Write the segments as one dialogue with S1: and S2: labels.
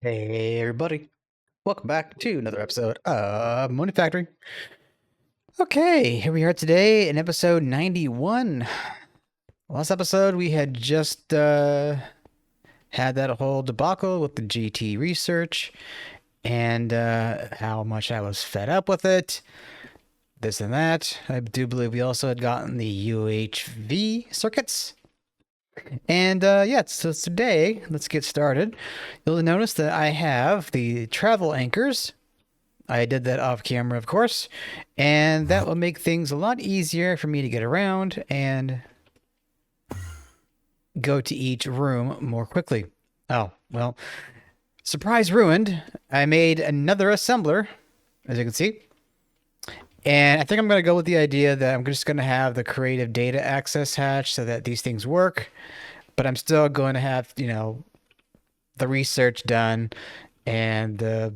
S1: Hey everybody, welcome back to another episode of Monifactory. Okay, here we are today in episode 91. Last episode we had just had that whole debacle with the GT research and how much I was fed up with it, this and that. I do believe we also had gotten the UHV circuits. And yeah, so today, let's get started. You'll notice that I have the travel anchors. I did that off camera, of course, and that will make things a lot easier for me to get around and go to each room more quickly. Oh, well, surprise ruined. I made another assembler, as you can see. And I think I'm going to go with the idea that I'm just going to have the creative data access hatch so that these things work. But I'm still going to have, the research done and the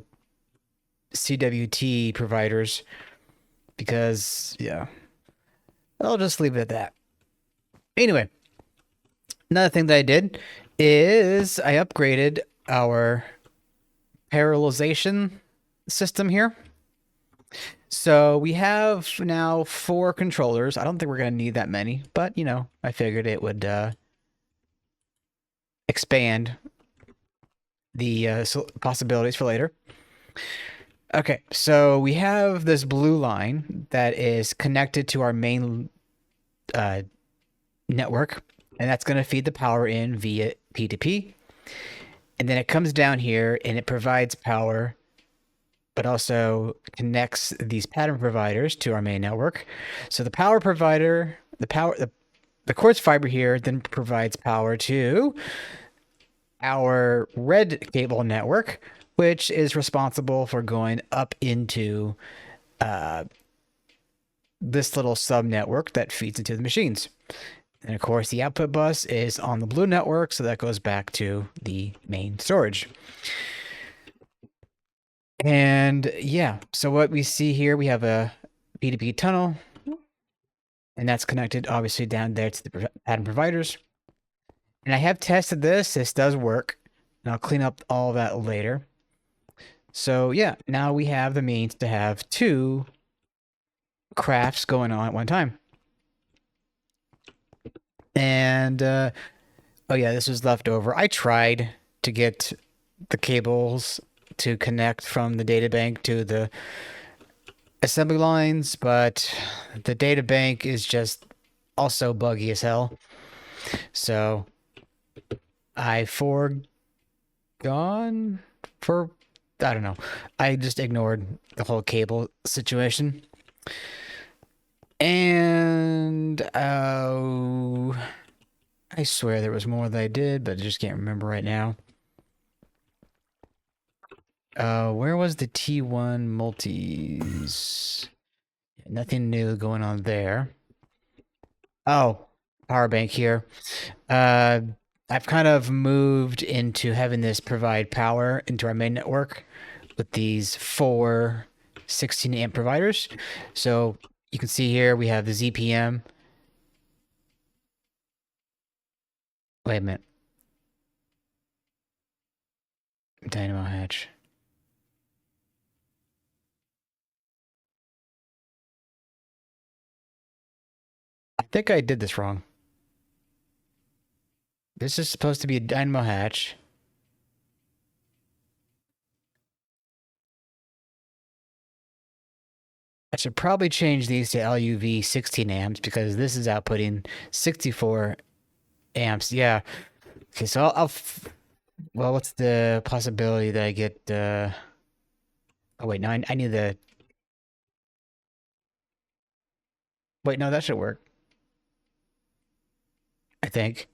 S1: CWT providers because, yeah, I'll just leave it at that. Anyway, another thing that I did is I upgraded our parallelization system here. So we have now 4 controllers. I don't think we're going to need that many, but, I figured it would expand the possibilities for later. Okay, so we have this blue line that is connected to our main network, and that's going to feed the power in via P2P. And then it comes down here and it provides power, but also connects these pattern providers to our main network. So the power provider, the quartz fiber here then provides power to our red cable network, which is responsible for going up into this little sub network that feeds into the machines. And of course, the output bus is on the blue network, so that goes back to the main storage. And yeah, so what we see here, we have a P2P tunnel, and that's connected obviously down there to the pattern providers. And I have tested this. This does work. And I'll clean up all that later. So yeah, now we have the means to have 2 crafts going on at one time. And oh yeah, this was left over. I tried to get the cables to connect from the data bank to the assembly lines, but the data bank is just also buggy as hell. So I forgone for, I don't know. I just ignored the whole cable situation. And I swear there was more that I did, but I just can't remember right now. Where was the T1 multis? Nothing new going on there. Oh, power bank here. I've kind of moved into having this provide power into our main network with these 4 16 amp providers. So you can see here we have the ZPM. Wait a minute. Dynamo hatch. I think I did this wrong. This is supposed to be a dynamo hatch. I should probably change these to LUV 16 amps because this is outputting 64 amps. Yeah. Okay, so well, what's the possibility that I get, oh wait, no, I need the, wait, no, that should work. I think.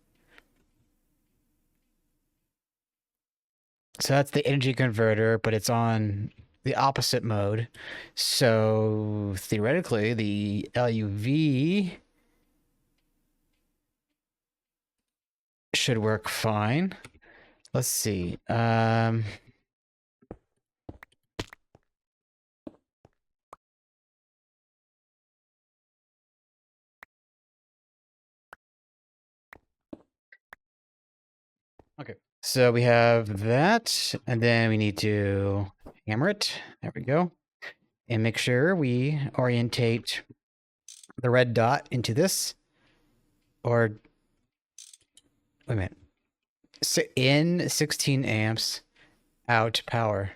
S1: So that's the energy converter, but it's on the opposite mode. So theoretically, the LUV should work fine. Let's see. Okay, so we have that, and then we need to hammer it. There we go. And make sure we orientate the red dot into this. Or, wait a minute. So in 16 amps, out power.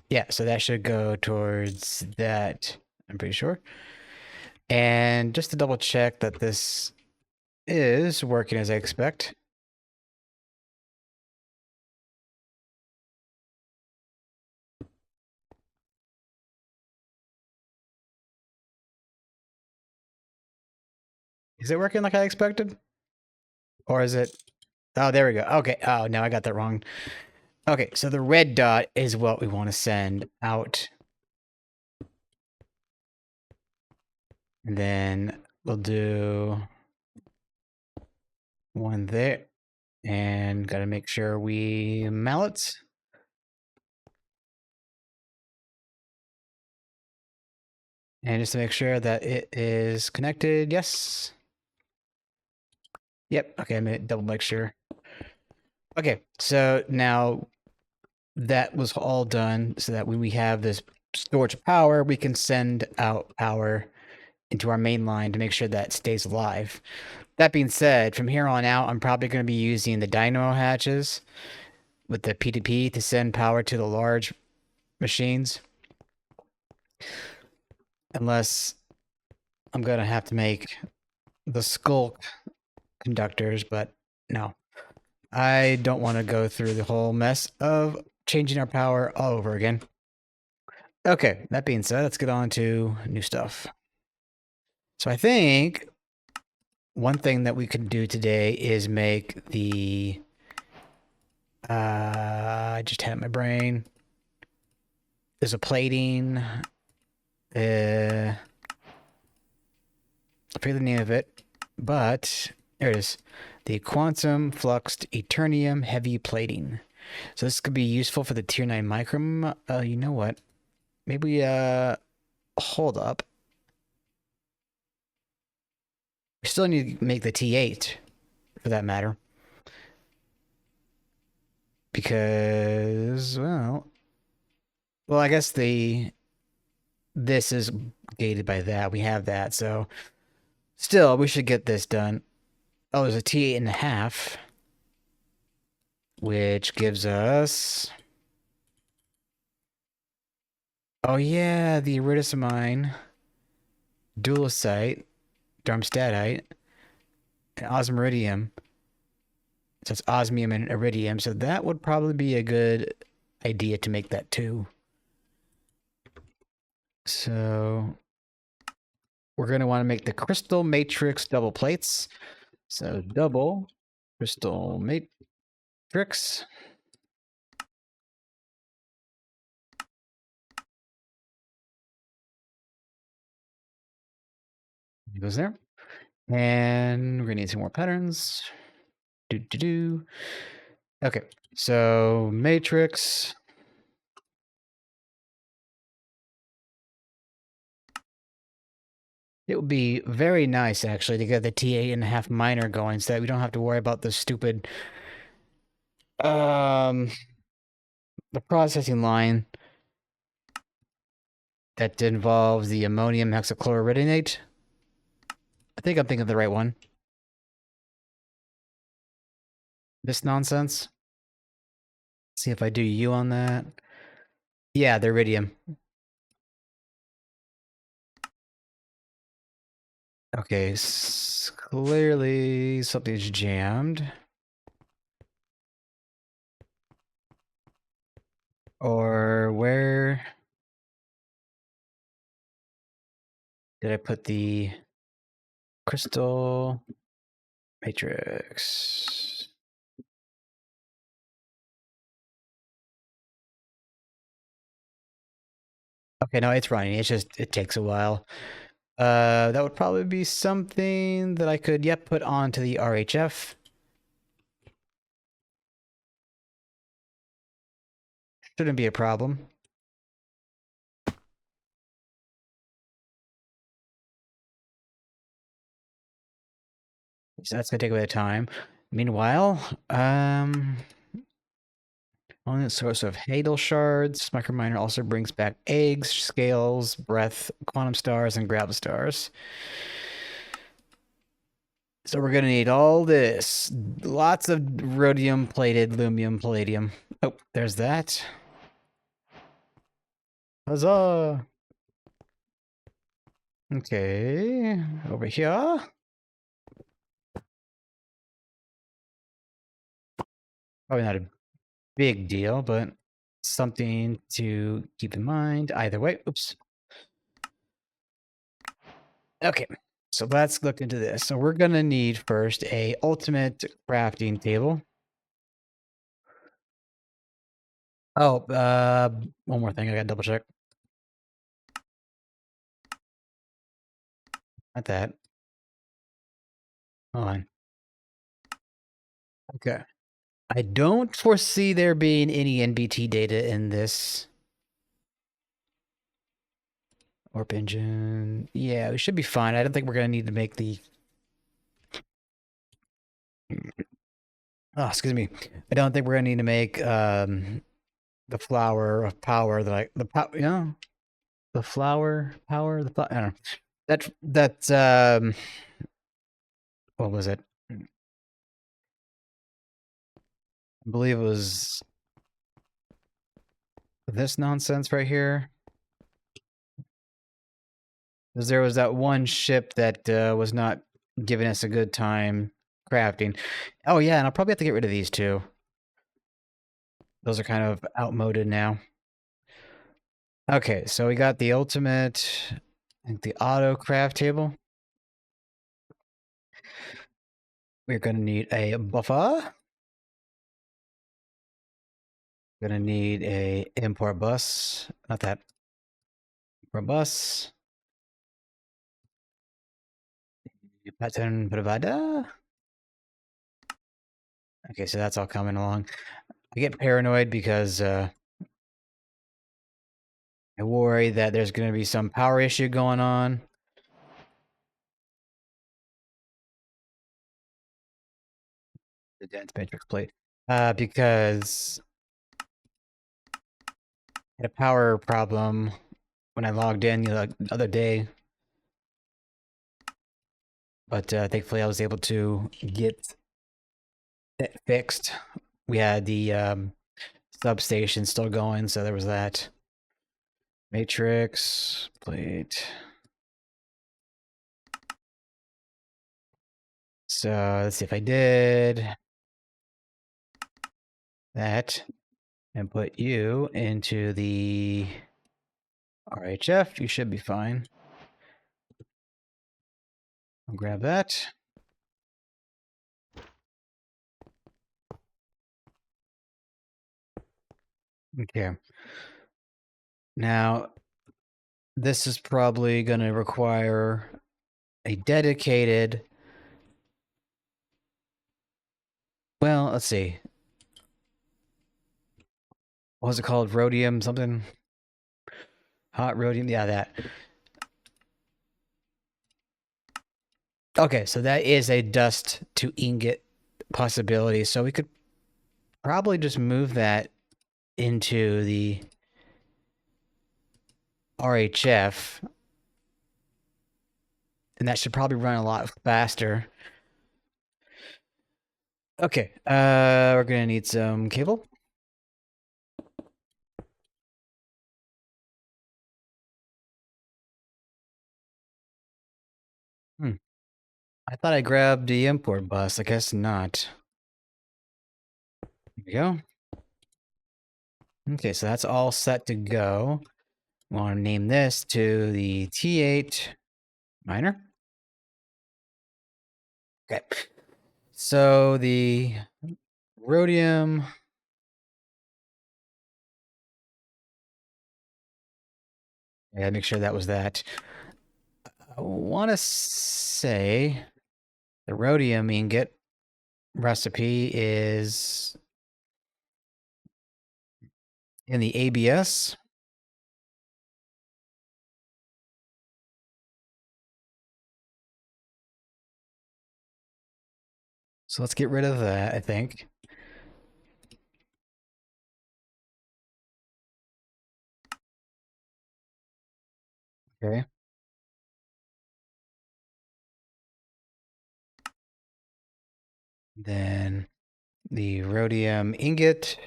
S1: Yeah, so that should go towards that, I'm pretty sure. And just to double check that this is working as I expect. Is it working like I expected? Or is it? Oh, there we go. Okay. Oh, no, I got that wrong. Okay, so the red dot is what we want to send out. And then we'll do one there. And got to make sure we mallets. And just to make sure that it is connected, yes. Yep, okay, I'm gonna double make sure. Okay, so now that was all done so that when we have this storage power, we can send out power into our main line to make sure that stays alive. That being said, from here on out, I'm probably going to be using the dynamo hatches with the P2P to send power to the large machines. Unless I'm going to have to make the skulk conductors, but no. I don't want to go through the whole mess of changing our power all over again. Okay, that being said, let's get on to new stuff. So I think one thing that we could do today is make the... I just had it in my brain. There's a plating. I forget the name of it, but there it is. The quantum fluxed eternium heavy plating. So this could be useful for the tier 9 microm. You know what? Maybe hold up. We still need to make the T8 for that matter. Because, well, I guess this is gated by that. We have that, so still, we should get this done. Oh, there's a T8.5, which gives us... Oh yeah, the iridiumine, dualisite, darmstadtite, and osmiridium. So it's osmium and iridium, so that would probably be a good idea to make that too. So we're going to want to make the crystal matrix double plates. So double crystal matrix. It goes there. And we're going to need some more patterns. Okay, so matrix. It would be very nice, actually, to get the T8.5 miner going so that we don't have to worry about the stupid... the processing line that involves the ammonium hexachlororidinate. I think I'm thinking of the right one. This nonsense. See if I do U on that. Yeah, the iridium. Okay, clearly something's jammed. Or where did I put the crystal matrix? Okay, no, it's running. It's just, it takes a while. That would probably be something that I could, yep, put onto the RHF. Shouldn't be a problem. So that's gonna take a bit of time. Meanwhile, only source of Hadal Shards. Microminer also brings back eggs, scales, breath, quantum stars, and grav stars. So we're gonna need all this. Lots of rhodium plated, lumium, palladium. Oh, there's that. Huzzah! Okay, over here. Probably not a big deal, but something to keep in mind. Either way, oops. Okay, so let's look into this. So we're gonna need first a ultimate crafting table. Oh, one more thing I gotta double check. Not that. Hold on. Okay. I don't foresee there being any NBT data in this. Warp engine. Yeah, we should be fine. I don't think we're gonna need to make the. Oh, excuse me. I don't think we're gonna need to make the flower of power that the flower power I don't know. That's what was it? I believe it was this nonsense right here. Because there was that one ship that was not giving us a good time crafting. Oh yeah, and I'll probably have to get rid of these two. Those are kind of outmoded now. Okay, so we got the ultimate, I think the Autocraft table. We're gonna need a buffer. Gonna need a import bus. Not that. Import bus. Pattern provider. Okay, so that's all coming along. I get paranoid because I worry that there's going to be some power issue going on. The dense matrix plate. Because I had a power problem when I logged in the other day. But thankfully I was able to get it fixed. We had the substation still going, so there was that. Matrix plate. So let's see if I did that and put you into the RHF. You should be fine. I'll grab that. Okay. Now, this is probably going to require a dedicated. Well, let's see. What was it called? Rhodium something? Hot rhodium? Yeah, that. Okay, so that is a dust to ingot possibility. So we could probably just move that into the RHF. And that should probably run a lot faster. Okay, we're gonna need some cable. I thought I grabbed the import bus. I guess not. Here we go. Okay, so that's all set to go. I want to name this to the T8 miner. Okay. So the rhodium. I gotta make sure that was that. I want to say the rhodium ingot recipe is in the ABS. So let's get rid of that, I think. Okay. Then the rhodium ingot.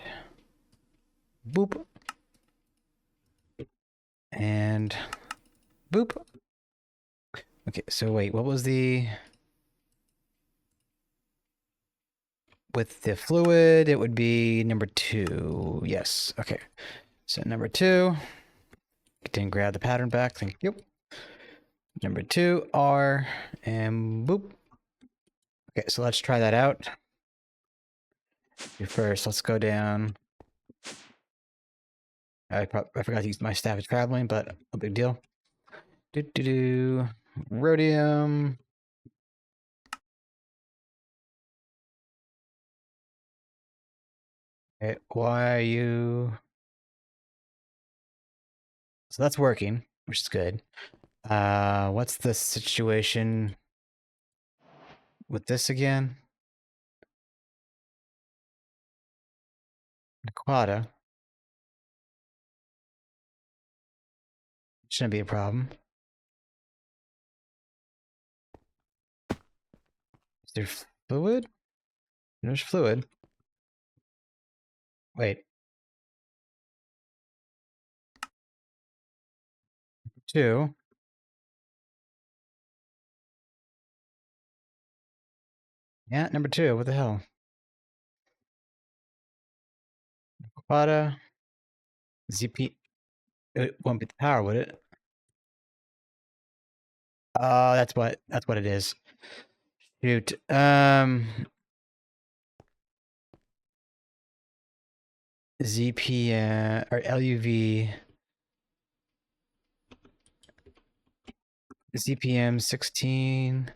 S1: Boop. And boop. Okay, so wait, what was the... With the fluid, it would be number 2. Yes, okay. So number 2. Didn't grab the pattern back, thank you. Number 2, R, and boop. Okay, so let's try that out. First, let's go down. I forgot to use my staff of traveling, but no big deal. Rhodium. Okay, why are you... So that's working, which is good. What's the situation with this again? Quada. Shouldn't be a problem. Is there fluid? There's fluid. Wait. 2. Yeah, number 2. What the hell? Quada. ZP. It won't be the power, would it? That's what it is. Shoot. ZPM or LUV. ZPM 16.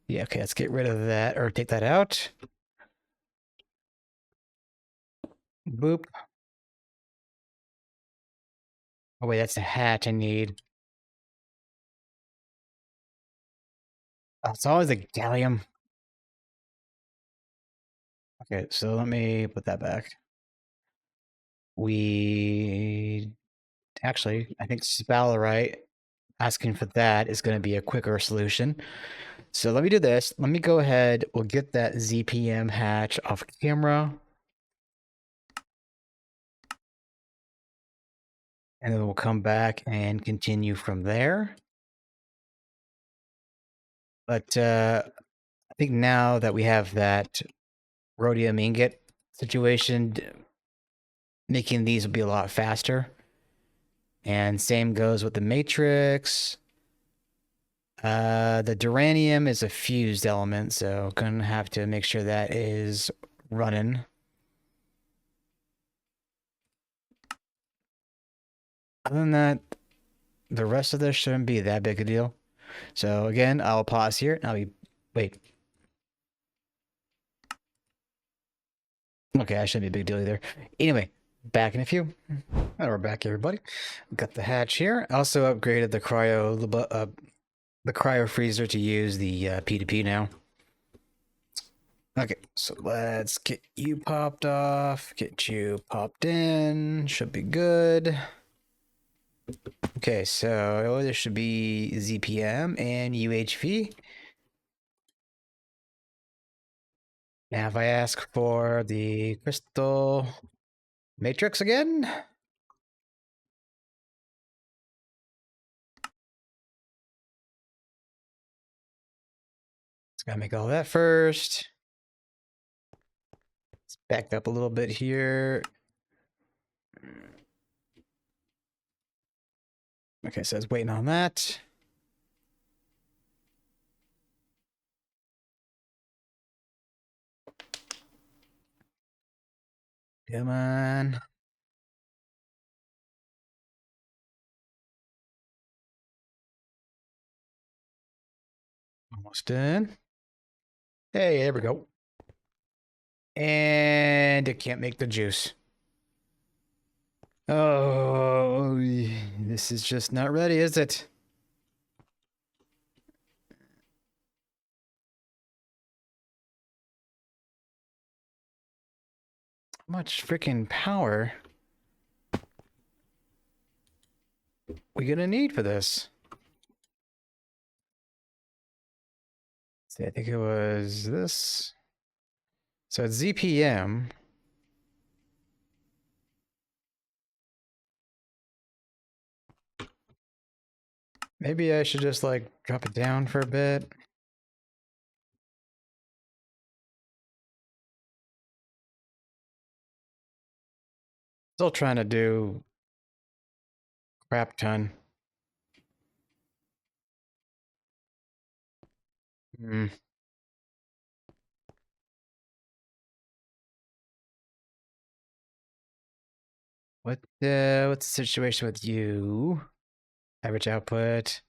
S1: Yeah, okay, let's get rid of that or take that out. Boop. Oh wait, that's the hatch I need. Oh, it's always a gallium. Okay, so let me put that back. We actually, I think Sphalerite asking for that is going to be a quicker solution. So let me do this. Let me go ahead. We'll get that ZPM hatch off camera. And then we'll come back and continue from there. But I think now that we have that rhodium ingot situation, making these will be a lot faster. And same goes with the matrix. The duranium is a fused element, so gonna have to make sure that is running. Other than that, the rest of this shouldn't be that big a deal. So again, I'll pause here and I'll be... Wait. Okay, that shouldn't be a big deal either. Anyway, back in a few. And we're back, everybody. Got the hatch here. Also upgraded the cryo freezer to use the P2P now. Okay, so let's get you popped off, get you popped in. Should be good. Okay, so there should be ZPM and UHV. Now if I ask for the crystal matrix again. It's gotta make all that first. Let's back up a little bit here. Okay, so I was waiting on that. Come on. Almost done. Hey, there we go. And it can't make the juice. Oh, this is just not ready, is it? much freaking power we gonna need for this? See, I think it was this. So it's ZPM. Maybe I should just like drop it down for a bit. Still trying to do crap ton. Hmm. What's the situation with you? Average output.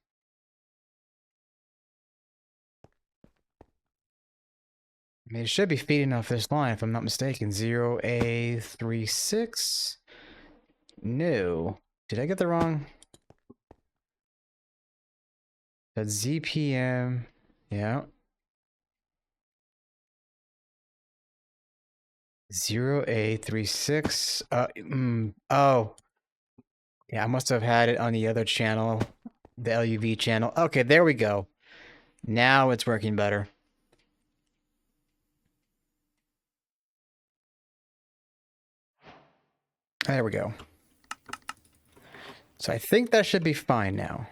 S1: I mean, it should be feeding off this line if I'm not mistaken. 0A36. No. Did I get the wrong? That's ZPM. Yeah. 0A36. Oh. Yeah, I must have had it on the other channel. The LUV channel. Okay, there we go. Now it's working better. There we go. So I think that should be fine now.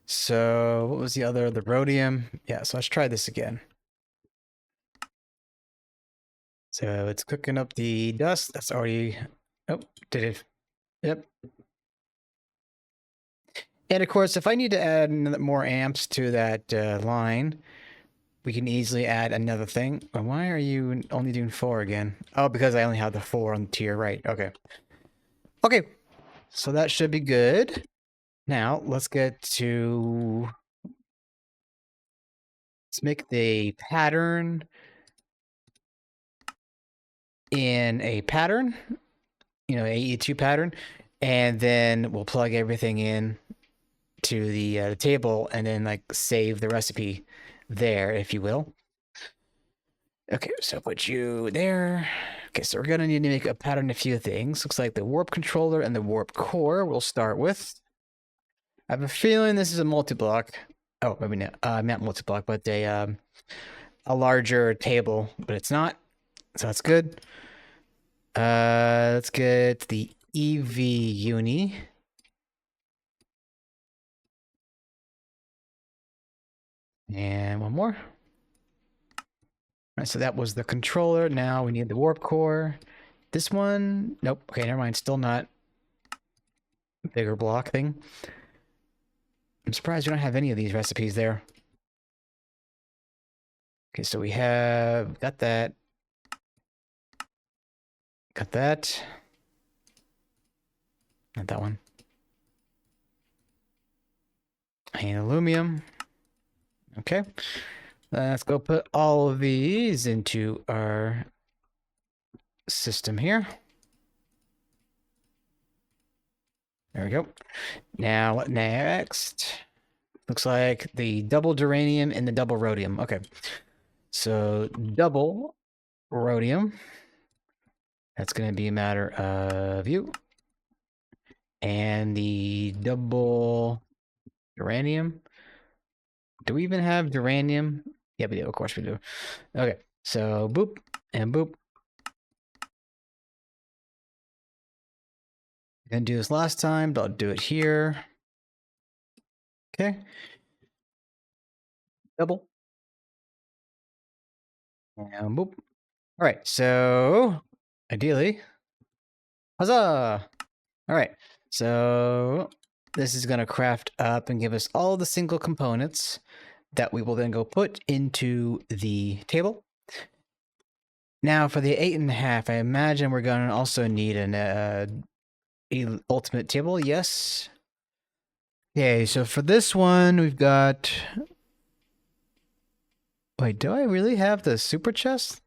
S1: So what was the other? The rhodium. Yeah, so let's try this again. So it's cooking up the dust. That's already... Oh, did it? Yep. And of course, if I need to add more amps to that line, we can easily add another thing. But why are you only doing 4 again? Oh, because I only have the 4 on the tier, right? Okay. Okay. So that should be good. Now, let's get to... Let's make the pattern in a pattern, you know, AE2 pattern, and then we'll plug everything in to the table and then like save the recipe there, if you will. Okay, so put you there. Okay, so we're gonna need to make a pattern a few things. Looks like the warp controller and the warp core we'll start with. I have a feeling this is a multi-block. Oh, maybe not. Not multi-block, but a larger table, but it's not. So that's good. Let's get the EV uni. And one more. All right, so that was the controller. Now we need the warp core. This one, nope. Okay, never mind. Still not a bigger block thing. I'm surprised we don't have any of these recipes there. Okay, so we have got that. Got that. Not that one. And aluminum. Okay. Let's go put all of these into our system here. There we go. Now what next? Looks like the double duranium and the double rhodium. Okay. So double rhodium. That's going to be a matter of you. And the double uranium. Do we even have duranium? Yeah, we do. Of course we do. Okay. So boop and boop. Didn't do this last time, but I'll do it here. Okay. Double. And boop. All right. So ideally, huzzah! All right. So this is going to craft up and give us all the single components that we will then go put into the table. Now for the 8.5, I imagine we're going to also need an ultimate table. Yes. Okay, so for this one, we've got... Wait, do I really have the super chest?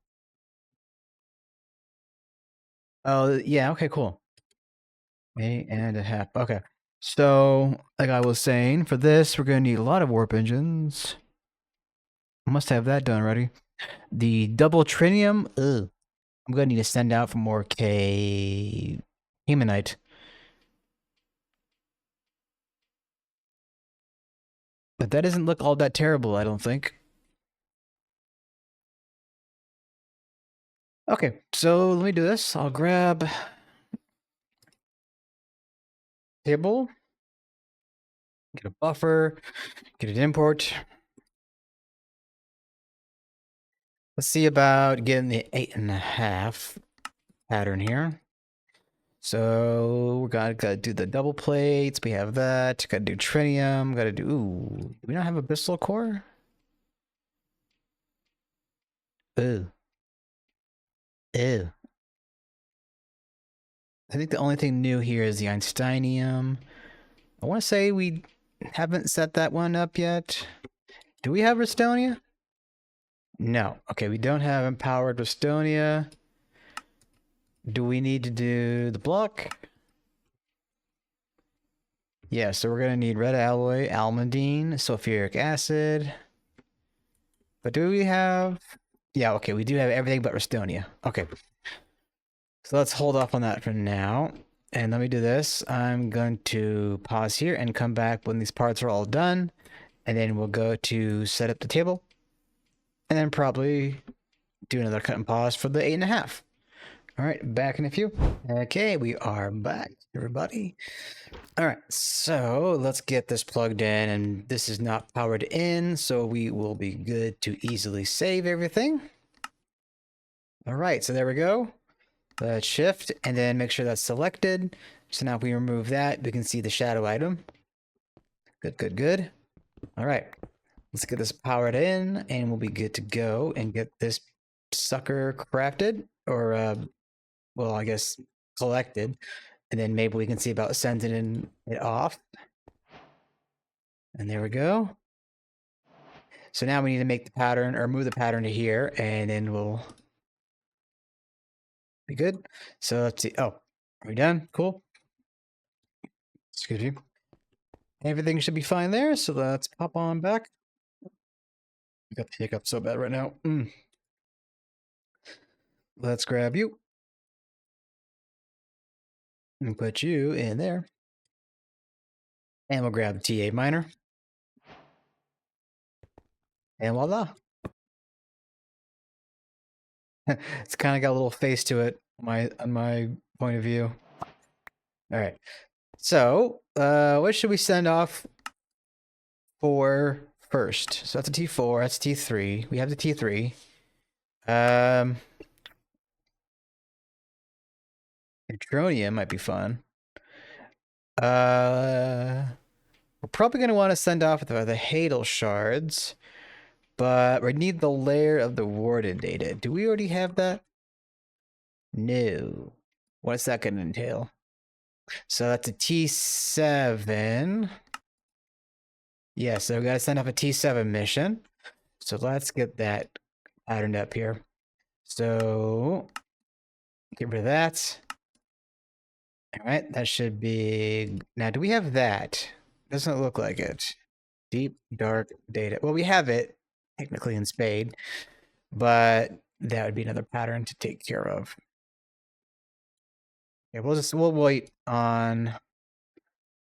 S1: Oh, yeah, okay, cool. 8.5. Okay. So, like I was saying, for this, we're going to need a lot of warp engines. Must have that done already. The double trinium. Ugh. I'm gonna need to send out for more Hemonite. But that doesn't look all that terrible, I don't think. Okay, so let me do this. I'll grab table, get a buffer, get an import. Let's see about getting the 8.5 pattern here. So we're gotta do the double plates. We have that. Gotta do tritium. Gotta do. Ooh, do we not have a Bristol core? Ew. Ew. I think the only thing new here is the Einsteinium. I want to say we haven't set that one up yet. Do we have Restonia? No. Okay, we don't have empowered Restonia. Do we need to do the block? Yeah, so we're going to need red alloy, almandine, sulfuric acid. But do we have... Yeah, okay, we do have everything but Restonia. Okay. So let's hold off on that for now. And let me do this. I'm going to pause here and come back when these parts are all done. And then we'll go to set up the table. And then probably do another cut and pause for the 8.5. All right, back in a few. Okay, we are back, everybody. All right, so let's get this plugged in, and this is not powered in, so we will be good to easily save everything. All right, so there we go. Let's shift and then make sure that's selected. So now if we remove that, we can see the shadow item. Good, good, good. All right, let's get this powered in, and we'll be good to go and get this sucker crafted, or well, I guess collected, and then maybe we can see about sending it off. And there we go. So now we need to make the pattern, or move the pattern to here, and then we'll be good. So let's see. Oh, are we done? Cool. Excuse me. Everything should be fine there, so let's pop on back. I got the hiccup so bad right now. Let's grab you. And put you in there. And we'll grab the T8 miner. And voila. It's kind of got a little face to it, on my point of view. All right. So, what should we send off for first? So that's a T4, that's a T3. We have the T3. Neutronium might be fun. We're probably going to want to send off the Hadal Shards, but we need the Lair of the Warden data. Do we already have that? No. What's that going to entail? So that's a T7. Yeah, so we got to send off a T7 mission. So let's get that patterned up here. So get rid of that. All right, that should be... Now, do we have that? Doesn't look like it. Deep, dark data. Well, we have it technically in Spade, but that would be another pattern to take care of. Yeah, we'll wait on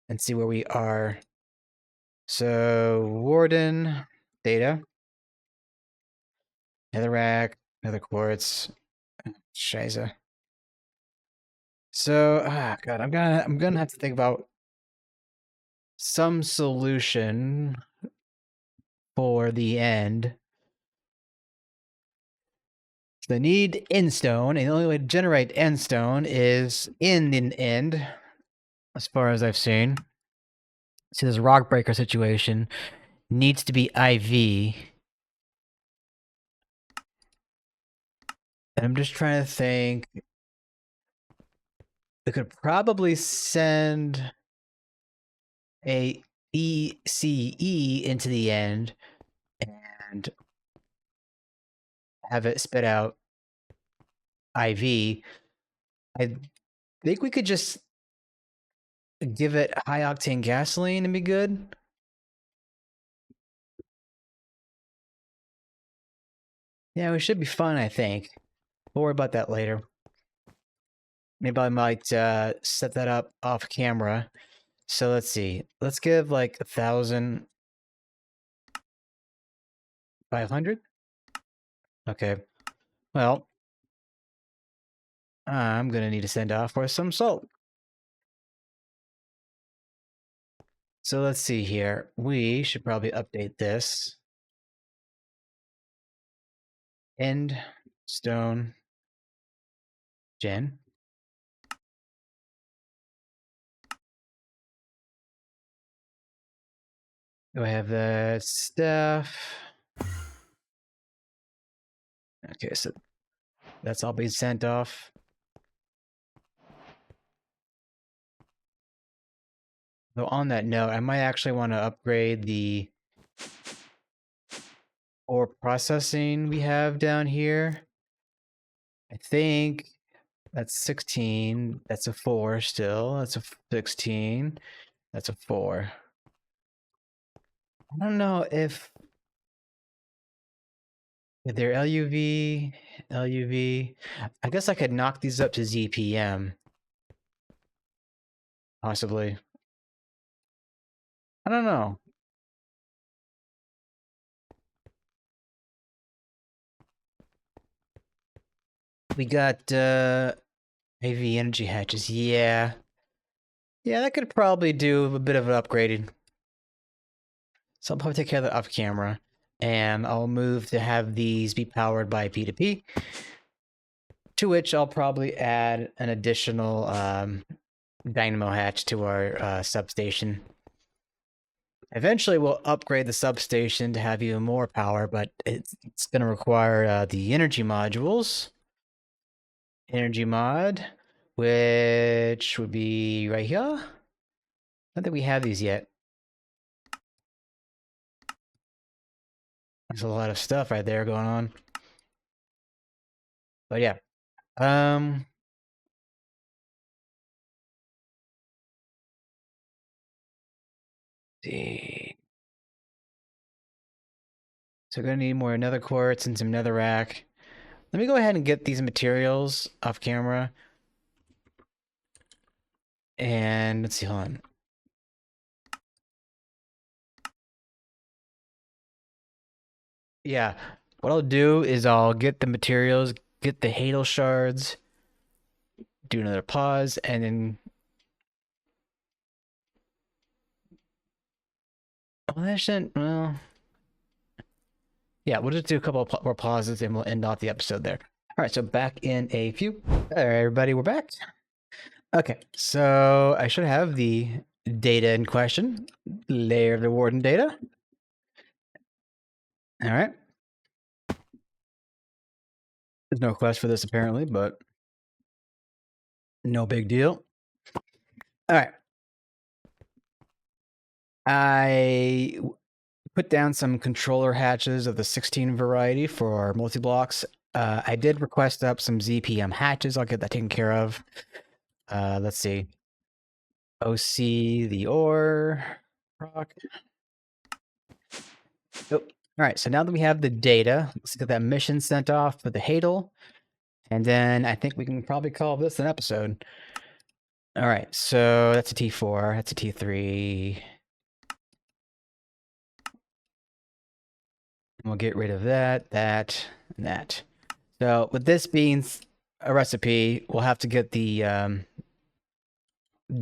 S1: and see where we are. So Warden data, netherrack, nether quartz, Shiza. So God, I'm gonna have to think about some solution for the end. They need endstone, and the only way to generate endstone is in the end, as far as I've seen. See, this rock breaker situation needs to be IV. And I'm just trying to think. We could probably send a ECE into the end and have it spit out IV. I think we could just give it high octane gasoline and be good. Yeah, we should be fine, I think. We'll worry about that later. Maybe I might set that up off camera. So let's see. Let's give like 1,500. Okay. Well, I'm gonna need to send off for some salt. So let's see here. We should probably update this. End stone gen. Do I have the stuff? Okay, so that's all being sent off. So on that note, I might actually want to upgrade the ore processing we have down here. I think that's 16. That's a 4 still. That's a 16. That's a 4. I don't know if they're LUV, LUV. I guess I could knock these up to ZPM. Possibly. I don't know. We got AV energy hatches. Yeah. Yeah, that could probably do a bit of an upgrading. So I'll probably take care of that off camera. And I'll move to have these be powered by P2P. To which I'll probably add an additional dynamo hatch to our substation. Eventually, we'll upgrade the substation to have even more power, but it's going to require the energy modules. Energy mod, which would be right here. I don't think we have these yet. There's a lot of stuff right there going on. But yeah. See. So we're gonna need more nether quartz and some netherrack. Let me go ahead and get these materials off camera. And let's see, hold on. Yeah, what I'll do is I'll get the materials, get the Hadal Shards, do another pause, and then... Well, that shouldn't... Well... Yeah, we'll just do a couple more pauses and we'll end off the episode there. All right, so back in a few. All right, everybody, we're back. Okay, so I should have the data in question. Lair the Warden data. All right. There's no quest for this apparently, but no big deal. All right. I put down some controller hatches of the 16 variety for multi-blocks. I did request up some ZPM hatches. I'll get that taken care of. Let's see. OC, the ore. Rock. Oh, all right, so now that we have the data, let's get that mission sent off for the Hadal. And then I think we can probably call this an episode. All right, so that's a T4, that's a T3. We'll get rid of that, that, and that. So with this being a recipe, we'll have to get the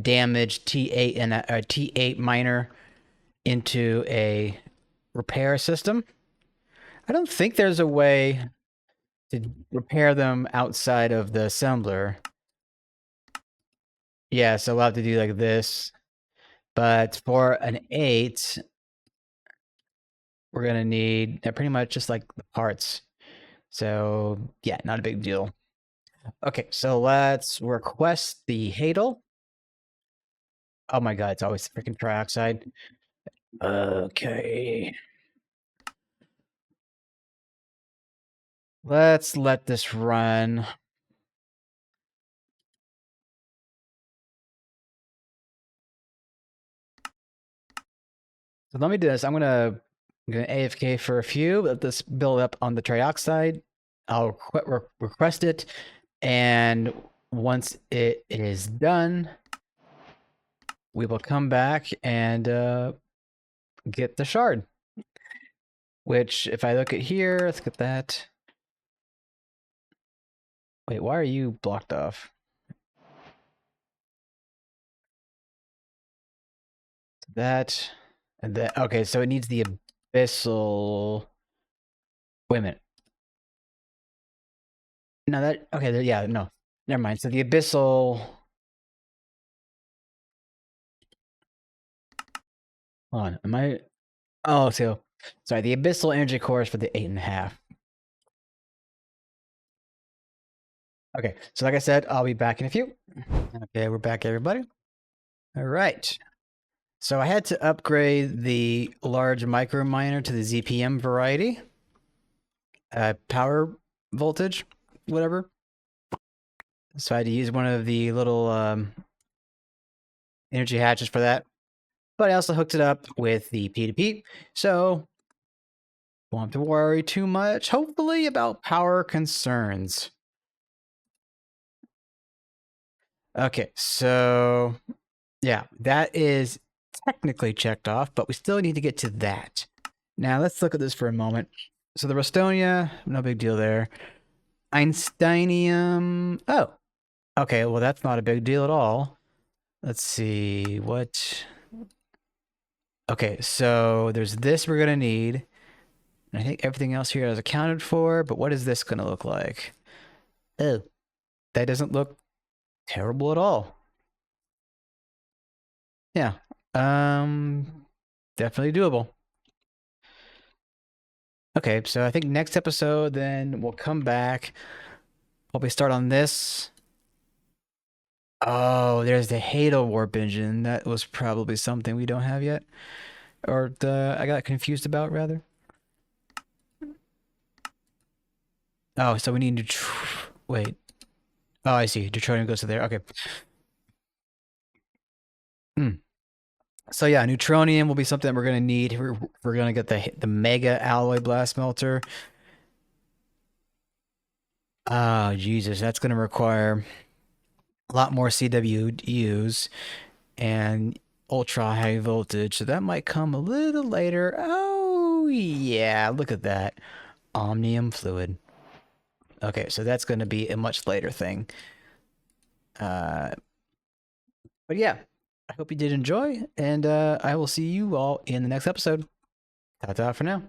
S1: damaged T8 and T8 miner into a repair system. I don't think there's a way to repair them outside of the assembler. Yeah, so we'll have to do like this. But for an 8, we're gonna need pretty much just like the parts. So yeah, not a big deal. Okay, so let's request the Hadal. Oh my god, it's always freaking trioxide. Okay. Let's let this run. So let me do this. I'm gonna AFK for a few. Let this build up on the trioxide. I'll request it, and once it is done, we will come back and get the shard. Which, if I look at here, let's get that. Wait, why are you blocked off? That and that. Okay, so it needs the abyssal. Wait a minute. No, that okay. Yeah, no, never mind. So the abyssal. Hold on, am I? Oh, so sorry. The abyssal energy core is for the 8.5. Okay, so like I said, I'll be back in a few. Okay, we're back, everybody. All right. So I had to upgrade the large microminer to the ZPM variety. Power voltage, whatever. So I had to use one of the little energy hatches for that. But I also hooked it up with the P2P. So won't have to worry too much, hopefully, about power concerns. Okay, so yeah, that is technically checked off, but we still need to get to that. Now let's look at this for a moment. So the Rostonia, no big deal there. Einsteinium, oh, okay, well that's not a big deal at all. Let's see, what? Okay, so there's this we're gonna need. And I think everything else here is accounted for, but what is this gonna look like? Oh, that doesn't look terrible at all. Yeah, definitely doable. Okay, so I think next episode, then we'll come back. Probably start on this. Oh, there's the Hadal warp engine. That was probably something we don't have yet. Or I got confused about, rather. Oh, so we need to... Wait. Oh, I see. Neutronium goes to there. Okay. So yeah, neutronium will be something that we're going to need. We're going to get the mega alloy blast melter. Oh, Jesus. That's going to require a lot more CWUs and ultra high voltage. So that might come a little later. Oh, yeah. Look at that. Omnium fluid. Okay, so that's going to be a much later thing. But yeah, I hope you did enjoy, and I will see you all in the next episode. Ta-ta for now.